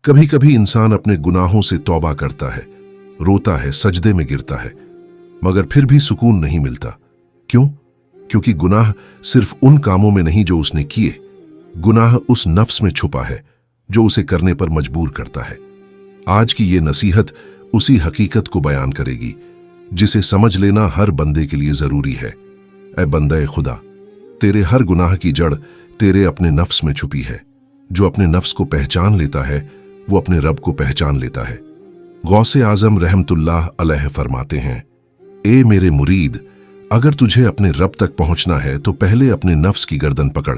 कभी कभी इंसान अपने गुनाहों से तौबा करता है, रोता है, सजदे में गिरता है, मगर फिर भी सुकून नहीं मिलता। क्यों? क्योंकि गुनाह सिर्फ उन कामों में नहीं जो उसने किए, गुनाह उस नफ्स में छुपा है जो उसे करने पर मजबूर करता है। आज की ये नसीहत उसी हकीकत को बयान करेगी जिसे समझ लेना हर बंदे के लिए जरूरी है। ऐ बंदे खुदा, तेरे हर गुनाह की जड़ तेरे अपने नफ्स में छुपी है। जो अपने नफ्स को पहचान लेता है वो अपने रब को पहचान लेता है। गौसे आजम रहमतुल्लाह अलैह फरमाते हैं, ए मेरे मुरीद, अगर तुझे अपने रब तक पहुंचना है तो पहले अपने नफ्स की गर्दन पकड़,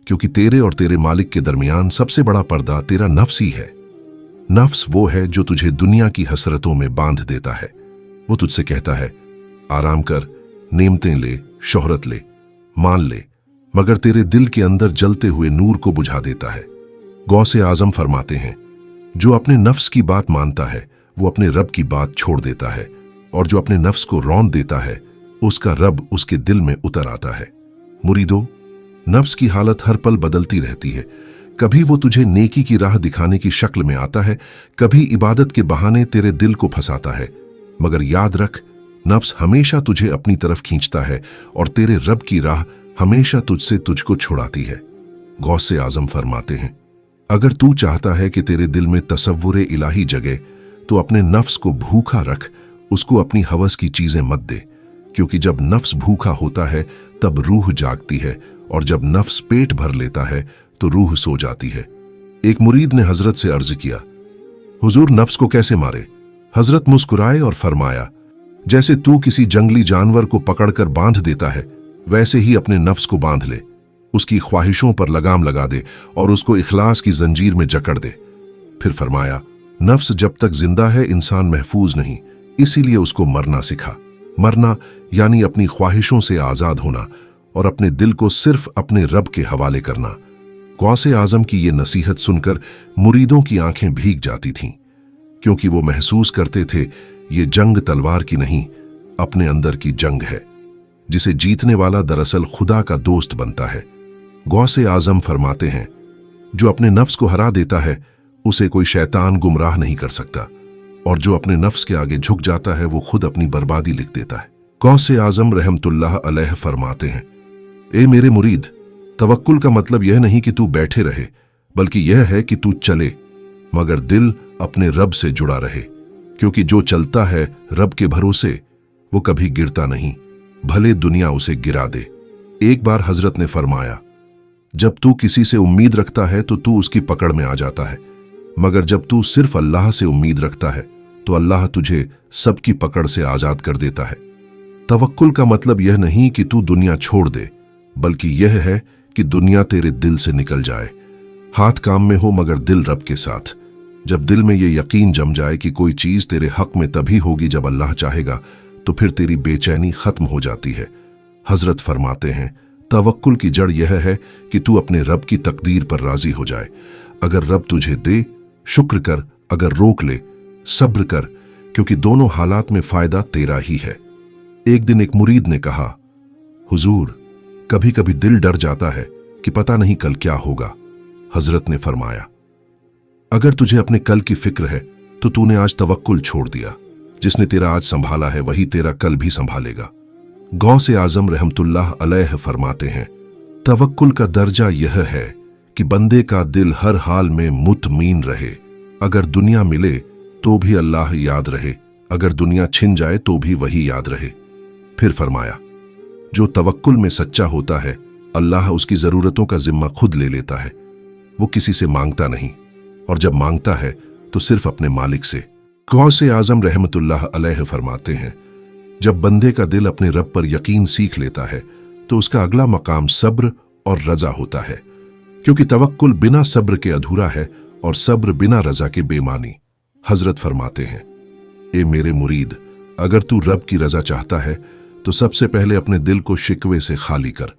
क्योंकि तेरे और तेरे मालिक के दरमियान सबसे बड़ा पर्दा तेरा नफ्स ही है। नफ्स वो है जो तुझे दुनिया की हसरतों में बांध देता है। वो तुझसे कहता है, आराम कर, नेमतें ले, शोहरत ले, माल ले, मगर तेरे दिल के अंदर जलते हुए नूर को बुझा देता है। गौसे आजम फरमाते हैं, जो अपने नफ्स की बात मानता है वो अपने रब की बात छोड़ देता है, और जो अपने नफ्स को रौंद देता है उसका रब उसके दिल में उतर आता है। मुरीदो, नफ्स की हालत हर पल बदलती रहती है। कभी वो तुझे नेकी की राह दिखाने की शक्ल में आता है, कभी इबादत के बहाने तेरे दिल को फंसाता है, मगर याद रख, नफ्स हमेशा तुझे अपनी तरफ खींचता है और तेरे रब की राह हमेशा तुझसे तुझको छुड़ाती है। गौसे आजम फरमाते हैं, अगर तू चाहता है कि तेरे दिल में तसव्वुरे इलाही जगे तो अपने नफ्स को भूखा रख, उसको अपनी हवस की चीजें मत दे, क्योंकि जब नफ्स भूखा होता है तब रूह जागती है, और जब नफ्स पेट भर लेता है तो रूह सो जाती है। एक मुरीद ने हजरत से अर्ज किया, हुजूर, नफ्स को कैसे मारे? हजरत मुस्कुराए और फरमाया, जैसे तू किसी जंगली जानवर को पकड़कर बांध देता है वैसे ही अपने नफ्स को बांध ले, उसकी ख्वाहिशों पर लगाम लगा दे और उसको इखलास की जंजीर में जकड़ दे। फिर फरमाया, नफ्स जब तक जिंदा है इंसान महफूज नहीं, इसीलिए उसको मरना सिखा। मरना यानी अपनी ख्वाहिशों से आजाद होना और अपने दिल को सिर्फ अपने रब के हवाले करना। गौसे आजम की ये नसीहत सुनकर मुरीदों की आंखें भीग जाती थीं, क्योंकि वो महसूस करते थे ये जंग तलवार की नहीं, अपने अंदर की जंग है, जिसे जीतने वाला दरअसल खुदा का दोस्त बनता है। गौसे आजम फरमाते हैं, जो अपने नफ्स को हरा देता है उसे कोई शैतान गुमराह नहीं कर सकता, और जो अपने नफ्स के आगे झुक जाता है वो खुद अपनी बर्बादी लिख देता है। गौसे आजम रहमतुल्लाह अलैह फरमाते हैं, ए मेरे मुरीद, तवक्कुल का मतलब यह नहीं कि तू बैठे रहे, बल्कि यह है कि तू चले, मगर दिल अपने रब से जुड़ा रहे, क्योंकि जो चलता है रब के भरोसे वो कभी गिरता नहीं, भले दुनिया उसे गिरा दे। एक बार हजरत ने फरमाया, जब तू किसी से उम्मीद रखता है तो तू उसकी पकड़ में आ जाता है, मगर जब तू सिर्फ अल्लाह से उम्मीद रखता है तो अल्लाह तुझे सबकी पकड़ से आजाद कर देता है। तवक्कुल का मतलब यह नहीं कि तू दुनिया छोड़ दे, बल्कि यह है कि दुनिया तेरे दिल से निकल जाए, हाथ काम में हो मगर दिल रब के साथ। जब दिल में यह यकीन जम जाए कि कोई चीज तेरे हक में तभी होगी जब अल्लाह चाहेगा, तो फिर तेरी बेचैनी खत्म हो जाती है। हजरत फरमाते हैं, तवक्कुल की जड़ यह है कि तू अपने रब की तकदीर पर राजी हो जाए। अगर रब तुझे दे, शुक्र कर, अगर रोक ले, सब्र कर, क्योंकि दोनों हालात में फायदा तेरा ही है। एक दिन एक मुरीद ने कहा, हुजूर, कभी कभी दिल डर जाता है कि पता नहीं कल क्या होगा। हजरत ने फरमाया, अगर तुझे अपने कल की फिक्र है तो तूने आज तवक्कुल छोड़ दिया। जिसने तेरा आज संभाला है वही तेरा कल भी संभालेगा। गौसे आजम रहमतुल्लाह अलैह फरमाते हैं, तवक्कुल का दर्जा यह है कि बंदे का दिल हर हाल में मुतमीन रहे। अगर दुनिया मिले तो भी अल्लाह याद रहे, अगर दुनिया छिन जाए तो भी वही याद रहे। फिर फरमाया, जो तवक्कुल में सच्चा होता है अल्लाह उसकी जरूरतों का जिम्मा खुद ले लेता है। वो किसी से मांगता नहीं, और जब मांगता है तो सिर्फ अपने मालिक से। गौसे आजम रहमतुल्लाह अलैह फरमाते हैं, जब बंदे का दिल अपने रब पर यकीन सीख लेता है तो उसका अगला मकाम सब्र और रजा होता है, क्योंकि तवक्कुल बिना सब्र के अधूरा है और सब्र बिना रजा के बेमानी। हजरत फरमाते हैं, ए मेरे मुरीद, अगर तू रब की रजा चाहता है तो सबसे पहले अपने दिल को शिकवे से खाली कर,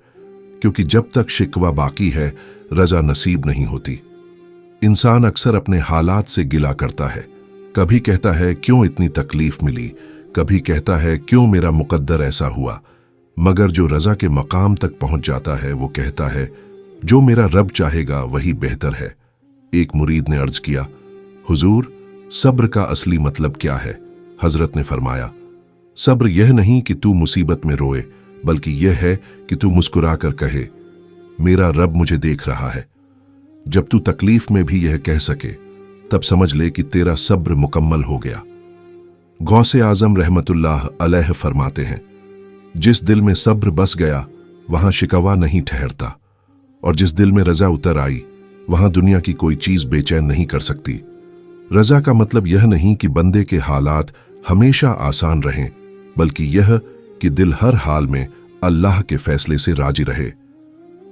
क्योंकि जब तक शिकवा बाकी है रजा नसीब नहीं होती। इंसान अक्सर अपने हालात से गिला करता है, कभी कहता है क्यों इतनी तकलीफ मिली, कभी कहता है क्यों मेरा मुकद्दर ऐसा हुआ, मगर जो रजा के मकाम तक पहुंच जाता है वो कहता है जो मेरा रब चाहेगा वही बेहतर है। एक मुरीद ने अर्ज किया, हुजूर, सब्र का असली मतलब क्या है? हजरत ने फरमाया, सब्र यह नहीं कि तू मुसीबत में रोए, बल्कि यह है कि तू मुस्कुरा कर कहे, मेरा रब मुझे देख रहा है। जब तू तकलीफ में भी यह कह सके, तब समझ ले कि तेरा सब्र मुकम्मल हो गया। गौसे आजम रहमतुल्लाह अलैह फरमाते हैं, जिस दिल में सब्र बस गया वहां शिकवा नहीं ठहरता, और जिस दिल में रजा उतर आई वहां दुनिया की कोई चीज बेचैन नहीं कर सकती। रजा का मतलब यह नहीं कि बंदे के हालात हमेशा आसान रहें, बल्कि यह कि दिल हर हाल में अल्लाह के फैसले से राजी रहे।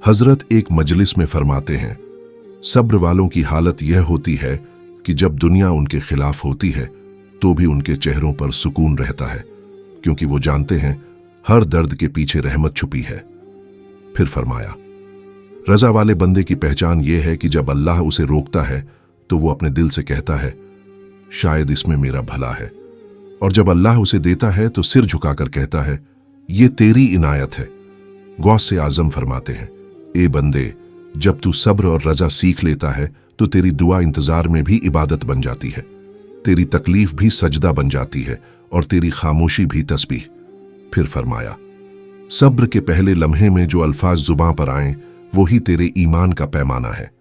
हजरत एक मजलिस में फरमाते हैं, सब्र वालों की हालत यह होती है कि जब दुनिया उनके खिलाफ होती है तो भी उनके चेहरों पर सुकून रहता है, क्योंकि वो जानते हैं हर दर्द के पीछे रहमत छुपी है। फिर फरमाया, रजा वाले बंदे की पहचान यह है कि जब अल्लाह उसे रोकता है तो वो अपने दिल से कहता है, शायद इसमें मेरा भला है, और जब अल्लाह उसे देता है तो सिर झुकाकर कहता है, ये तेरी इनायत है। गौस से आजम फरमाते हैं, ए बंदे, जब तू सब्र और रजा सीख लेता है तो तेरी दुआ इंतजार में भी इबादत बन जाती है, तेरी तकलीफ भी सजदा बन जाती है, और तेरी खामोशी भी तस्बीह। फिर फरमाया, सब्र के पहले लम्हे में जो अल्फाज जुबां पर आए वही तेरे ईमान का पैमाना है।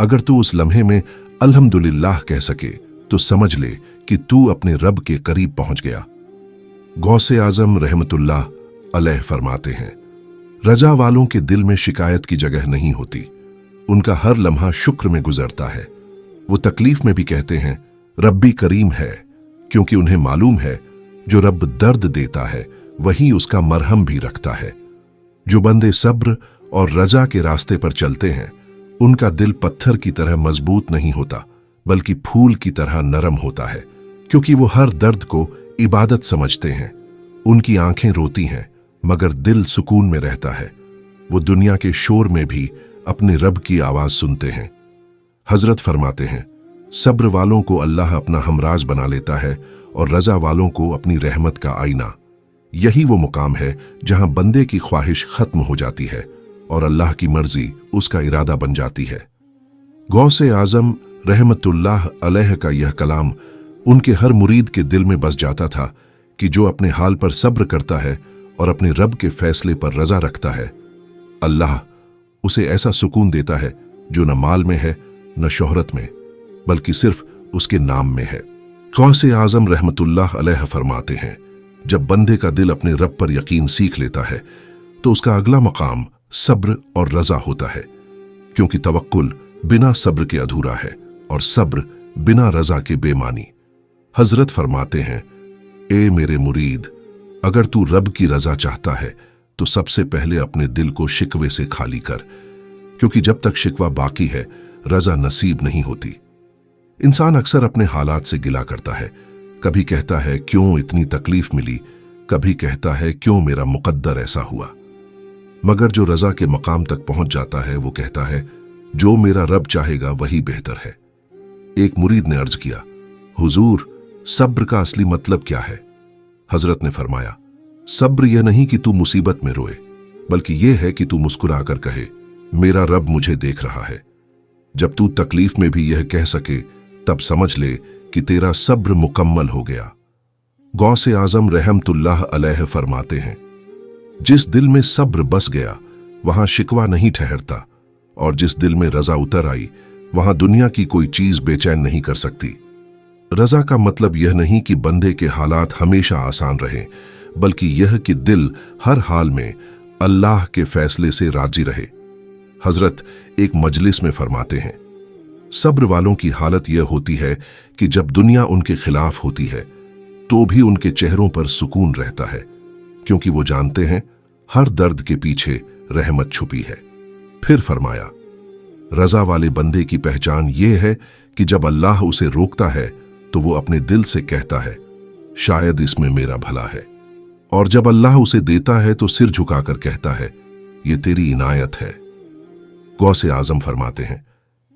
अगर तू उस लम्हे में अल्हम्दुलिल्लाह कह सके तो समझ ले कि तू अपने रब के करीब पहुंच गया। गौसे आजम रहमतुल्लाह अलैह फरमाते हैं, रजा वालों के दिल में शिकायत की जगह नहीं होती, उनका हर लम्हा शुक्र में गुजरता है। वो तकलीफ में भी कहते हैं, रब्बी करीम है, क्योंकि उन्हें मालूम है जो रब दर्द देता है वही उसका मरहम भी रखता है। जो बंदे सब्र और रजा के रास्ते पर चलते हैं उनका दिल पत्थर की तरह मजबूत नहीं होता, बल्कि फूल की तरह नरम होता है, क्योंकि वो हर दर्द को इबादत समझते हैं। उनकी आंखें रोती हैं मगर दिल सुकून में रहता है। वो दुनिया के शोर में भी अपने रब की आवाज सुनते हैं। हजरत फरमाते हैं, सब्र वालों को अल्लाह अपना हमराज बना लेता है और रजा वालों को अपनी रहमत का आईना। यही वो मुकाम है जहां बंदे की ख्वाहिश खत्म हो जाती है और अल्लाह की मर्जी उसका इरादा बन जाती है। गौसे आजम रहमतुल्लाह अलैह का यह कलाम उनके हर मुरीद के दिल में बस जाता था कि जो अपने हाल पर सब्र करता है और अपने रब के फैसले पर रजा रखता है, अल्लाह उसे ऐसा सुकून देता है जो न माल में है न शोहरत में, बल्कि सिर्फ उसके नाम में है। गौसे आजम रहमतुल्लाह अलैह फरमाते हैं, जब बंदे का दिल अपने रब पर यकीन सीख लेता है तो उसका अगला मकाम सब्र और रजा होता है, क्योंकि तवक्कुल बिना सब्र के अधूरा है और सब्र बिना रजा के बेमानी। हजरत फरमाते हैं, ए मेरे मुरीद, अगर तू रब की रजा चाहता है तो सबसे पहले अपने दिल को शिकवे से खाली कर, क्योंकि जब तक शिकवा बाकी है रजा नसीब नहीं होती। इंसान अक्सर अपने हालात से गिला करता है, कभी कहता है क्यों इतनी तकलीफ मिली, कभी कहता है क्यों मेरा मुकद्दर ऐसा हुआ। मगर जो रजा के मकाम तक पहुंच जाता है वो कहता है, जो मेरा रब चाहेगा वही बेहतर है। एक मुरीद ने अर्ज किया, हुजूर, सब्र का असली मतलब क्या है? हजरत ने फरमाया, सब्र यह नहीं कि तू मुसीबत में रोए, बल्कि यह है कि तू मुस्कुराकर कहे, मेरा रब मुझे देख रहा है। जब तू तकलीफ में भी यह कह सके तब समझ ले कि तेरा सब्र मुकम्मल हो गया। गौसे आजम रहमतुल्लाह अलैह फरमाते हैं, जिस दिल में सब्र बस गया वहां शिकवा नहीं ठहरता, और जिस दिल में रजा उतर आई वहां दुनिया की कोई चीज बेचैन नहीं कर सकती। रजा का मतलब यह नहीं कि बंदे के हालात हमेशा आसान रहें, बल्कि यह कि दिल हर हाल में अल्लाह के फैसले से राजी रहे। हजरत एक मजलिस में फरमाते हैं, सब्र वालों की हालत यह होती है कि जब दुनिया उनके खिलाफ होती है तो भी उनके चेहरों पर सुकून रहता है, क्योंकि वो जानते हैं हर दर्द के पीछे रहमत छुपी है। फिर फरमाया, रजा वाले बंदे की पहचान यह है कि जब अल्लाह उसे रोकता है तो वो अपने दिल से कहता है, शायद इसमें मेरा भला है, और जब अल्लाह उसे देता है तो सिर झुकाकर कहता है, ये तेरी इनायत है। गौसे आजम फरमाते हैं,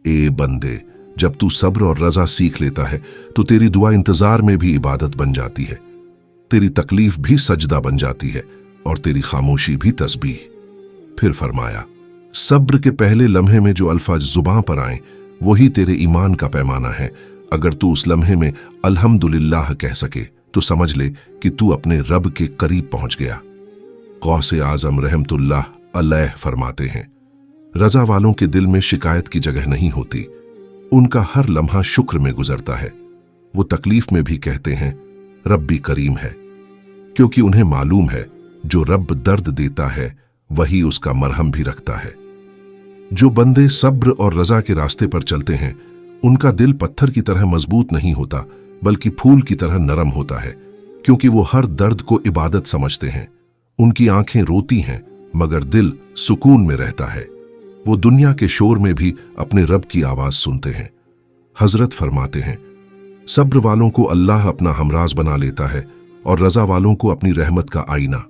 ए बंदे, जब तू सब्र और रजा सीख लेता है तो तेरी दुआ इंतजार में भी इबादत बन जाती है, तेरी तकलीफ भी सजदा बन जाती है, और तेरी खामोशी भी तस्बीह। फिर फरमाया, सब्र के पहले लम्हे में जो अल्फाज जुबां पर आए वही तेरे ईमान का पैमाना है, अगर तू उस लम्हे में अल्हम्दुलिल्लाह कह सके तो समझ ले कि तू अपने रब के करीब पहुंच गया। गौसे आजम रहमतुल्लाह अलैह फरमाते हैं, रजा वालों के दिल में शिकायत की जगह नहीं होती, उनका हर लम्हा शुक्र में गुजरता है। वो तकलीफ में भी कहते हैं रब्बी करीम है, क्योंकि उन्हें मालूम है जो रब दर्द देता है वही उसका मरहम भी रखता है। जो बंदे सब्र और रजा के रास्ते पर चलते हैं उनका दिल पत्थर की तरह मजबूत नहीं होता बल्कि फूल की तरह नरम होता है, क्योंकि वो हर दर्द को इबादत समझते हैं। उनकी आंखें रोती हैं मगर दिल सुकून में रहता है। वो दुनिया के शोर में भी अपने रब की आवाज सुनते हैं। हजरत फरमाते हैं, सब्र वालों को अल्लाह अपना हमराज बना लेता है और रजा वालों को अपनी रहमत का आईना।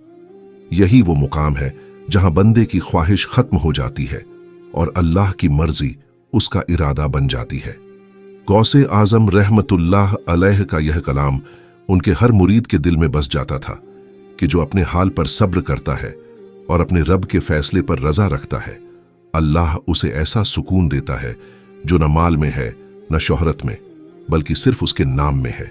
यही वो मुकाम है जहां बंदे की ख्वाहिश खत्म हो जाती है और अल्लाह की मर्जी उसका इरादा बन जाती है। गौसे आजम रहमतुल्लाह अलैह का यह कलाम उनके हर मुरीद के दिल में बस जाता था कि जो अपने हाल पर सब्र करता है और अपने रब के फैसले पर रजा रखता है, अल्लाह उसे ऐसा सुकून देता है जो न माल में है न शोहरत में, बल्कि सिर्फ उसके नाम में है।